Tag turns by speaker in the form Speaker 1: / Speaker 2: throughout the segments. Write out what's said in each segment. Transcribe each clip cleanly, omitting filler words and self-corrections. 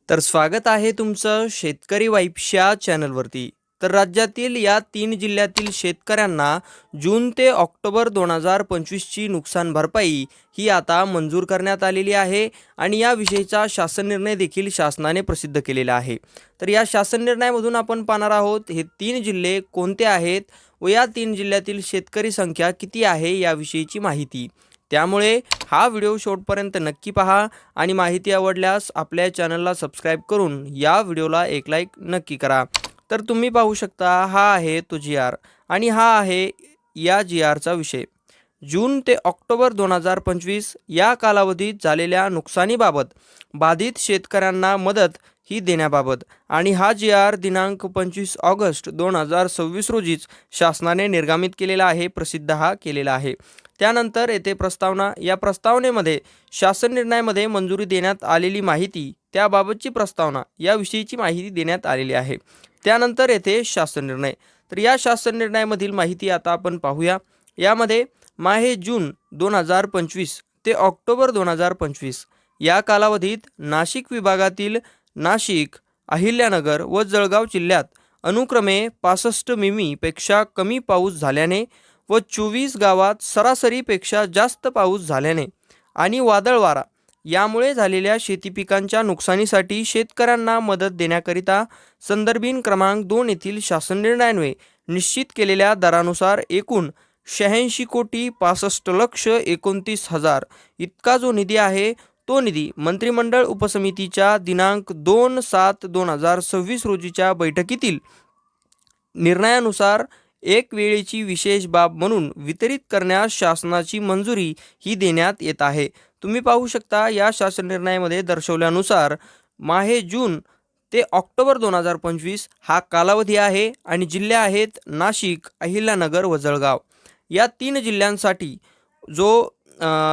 Speaker 1: तर स्वागत आहे तुमचं शेतकरी वाईब्सच्या चॅनलवरती। तर राज्यातील या 3 जिल्ह्यातील शेतकऱ्यांना जून ते ऑक्टोबर 2025ची नुकसान भरपाई ही आता मंजूर करण्यात आलेली आहे आणि याविषयीचा शासन निर्णय देखील शासनाने प्रसिद्ध केलेला आहे। तर या शासन निर्णयामधून आपण पाहणार आहोत हे 3 जिल्हे कोणते आहेत व या 3 जिल्ह्यातील शेतकरी संख्या किती आहे याविषयीची माहिती। त्यामुळे हा व्हिडिओ शेवटपर्यंत नक्की पहा आणि माहिती आवडल्यास आपल्या चॅनलला सबस्क्राइब करून या व्हिडिओला एक लाईक नक्की करा। तर तुम्ही पाहू शकता हा आहे तो GR आणि हा आहे या GRचा विषय। जून ते ऑक्टोबर 2025 या कालावधीत झालेल्या नुकसानीबाबत बाधित शेतकऱ्यांना मदत ही देण्याबाबत आणि हा GR दिनांक 25 ऑगस्ट 2026 रोजीच शासनाने निर्गमित केलेला आहे, प्रसिद्ध हा केलेला आहे। त्यानंतर येथे प्रस्तावना, या प्रस्तावनेमध्ये शासन निर्णयामध्ये मंजुरी देण्यात आलेली माहिती, त्याबाबतची प्रस्तावना याविषयीची माहिती देण्यात आलेली आहे। त्यानंतर येथे शासन निर्णय। तर या शासन निर्णयामधील माहिती आता आपण पाहूया। यामध्ये माहे जून 2025 ते ऑक्टोबर 2025 या कालावधीत नाशिक विभागातील नाशिक, अहिल्यानगर व जळगाव जिल्ह्यात अनुक्रमे 65 मिमी पेक्षा कमी पाऊस झाल्याने व 24 गावात सरासरीपेक्षा जास्त पाऊस झाल्याने आणि वादळ वारा यामुळे झालेल्या शेती पिकांच्या नुकसानीसाठी शेतकऱ्यांना मदत देण्याकरिता संदर्भित क्रमांक 2 येथील शासन निर्णयान्वये निश्चित केलेल्या दरानुसार एकूण 86,65,29,000 इतका जो निधी आहे तो निधी मंत्रिमंडळ उपसमितीच्या दिनांक 2/7/2026 रोजीच्या बैठकीतील निर्णयानुसार एक वेळेची विशेष बाब म्हणून वितरित करण्यास शासनाची मंजुरी ही देण्यात येत आहे। तुम्ही पाहू शकता या शासन निर्णयामध्ये दर्शवल्यानुसार माहे जून ते ऑक्टोबर 2025 हा कालावधी आहे आणि जिल्हे आहेत नाशिक, अहिल्यानगर व जळगाव। या 3 जिल्ह्यांसाठी जो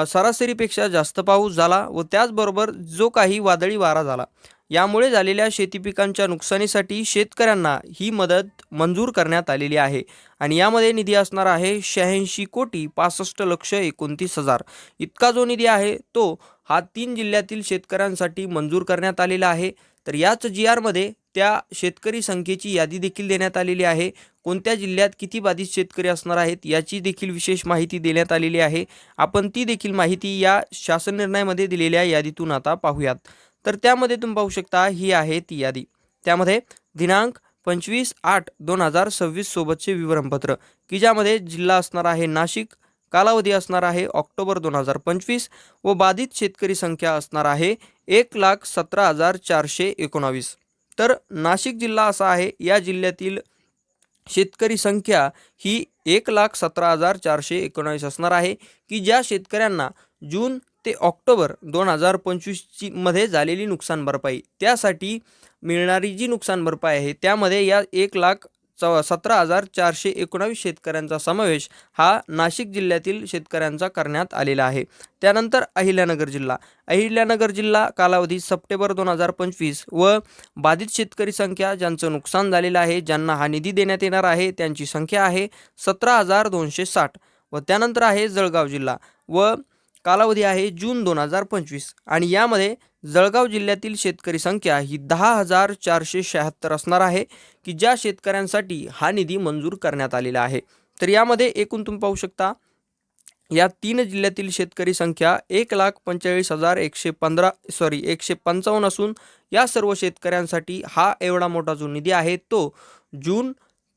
Speaker 1: सरासरीपेक्षा जास्त पाऊस झाला व त्याचबरोबर जो काही वादळी वारा झाला यामुळे झालेल्या शेती पिकांच्या नुकसानीसाठी शेतकऱ्यांना ही मदत मंजूर करण्यात आलेली आहे आणि यामध्ये निधी असणार आहे 86,65,29,000 इतका जो निधी आहे तो हा 3 जिल्ह्यातील शेतकऱ्यांसाठी मंजूर करण्यात आलेला आहे। तर याच GR मध्ये त्या शेतकरी संख्येची यादी देखील देण्यात आलेली आहे, कोणत्या जिल्ह्यात किती बाधित शेतकरी असणार आहेत याची देखील विशेष माहिती देण्यात आलेली आहे। आपण ती देखील माहिती या शासन निर्णयामध्ये दिलेल्या यादीतून आता पाहूयात। तर त्यामध्ये तुम्ही पाहू शकता ही आहे ती यादी। त्यामध्ये दिनांक 25/8/2026 सोबतचे विवरणपत्र की ज्यामध्ये जिल्हा असणार आहे नाशिक, कालावधी असणार आहे ऑक्टोबर 2025 व बाधित शेतकरी संख्या असणार आहे 1,17,419। तर नाशिक जिल्हा असा आहे, या जिल्ह्यातील शेतकरी संख्या ही 1,17,419 असणार आहे की ज्या शेतकऱ्यांना जून ते ऑक्टोबर 2025 मध्ये झालेली नुकसान भरपाई त्यासाठी मिळणारी जी नुकसान भरपाई आहे त्यामध्ये या 1,17,419 शेतकऱ्यांचा समावेश हा नाशिक जिल्ह्यातील शेतकऱ्यांचा करण्यात आलेला आहे। त्यानंतर अहिल्यानगर जिल्हा कालावधी सप्टेंबर 2025 व बाधित शेतकरी संख्या ज्यांचं नुकसान झालेलं आहे, ज्यांना हा निधी देण्यात येणार आहे त्यांची संख्या आहे 17,260 व त्यानंतर आहे जळगाव जिल्हा व कालावधी आहे जून 2025 आणि यामध्ये जळगाव जिल्ह्यातील शेतकरी संख्या ही 10,476 असणार आहे की ज्या शेतकऱ्यांसाठी हा निधी मंजूर करण्यात आलेला आहे। तर यामध्ये एकूण तुम्ही पाहू शकता या 3 जिल्ह्यातील शेतकरी संख्या 1,45,155 असून या सर्व शेतकऱ्यांसाठी हा एवढा मोठा जो निधी आहे तो जून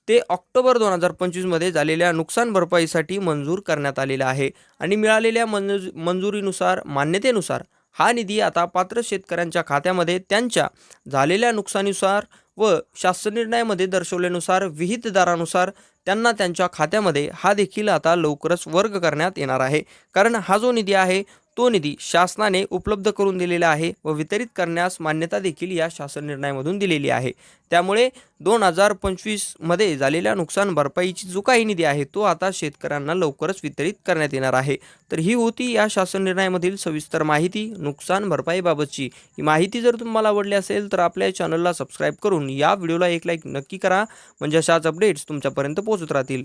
Speaker 1: ते ऑक्टोबर 2025 मध्ये झालेल्या नुकसान भरपाईसाठी मंजूर करण्यात आलेला आहे आणि मिळालेल्या मंजुरीनुसार, मान्यतेनुसार हा निधी आता पात्र शेतकऱ्यांच्या खात्यामध्ये त्यांच्या झालेल्या नुकसानीनुसार व शासन निर्णयामध्ये दर्शवल्यानुसार विहित दरानुसार त्यांना त्यांच्या खात्यामध्ये हा देखील आता लवकरच वर्ग करण्यात येणार आहे, कारण हा जो निधी आहे तो निधी शासनाने उपलब्ध करून दिलेला आहे व वितरित करण्यास मान्यता देखील या शासन निर्णयामधून दिलेली आहे। त्यामुळे 2025 मध्ये झालेल्या नुकसान भरपाईची जो काही निधी आहे तो आता शेतकऱ्यांना लवकरच वितरित करण्यात येणार आहे। तर ही होती या शासन निर्णयामधील सविस्तर माहिती नुकसान भरपाईबाबतची। ही माहिती जर तुम्हाला आवडली असेल तर आपल्या चॅनलला सबस्क्राइब करून या व्हिडिओला एक लाईक नक्की करा, म्हणजे अशाच अपडेट्स तुमच्यापर्यंत पोहोचत राहतील।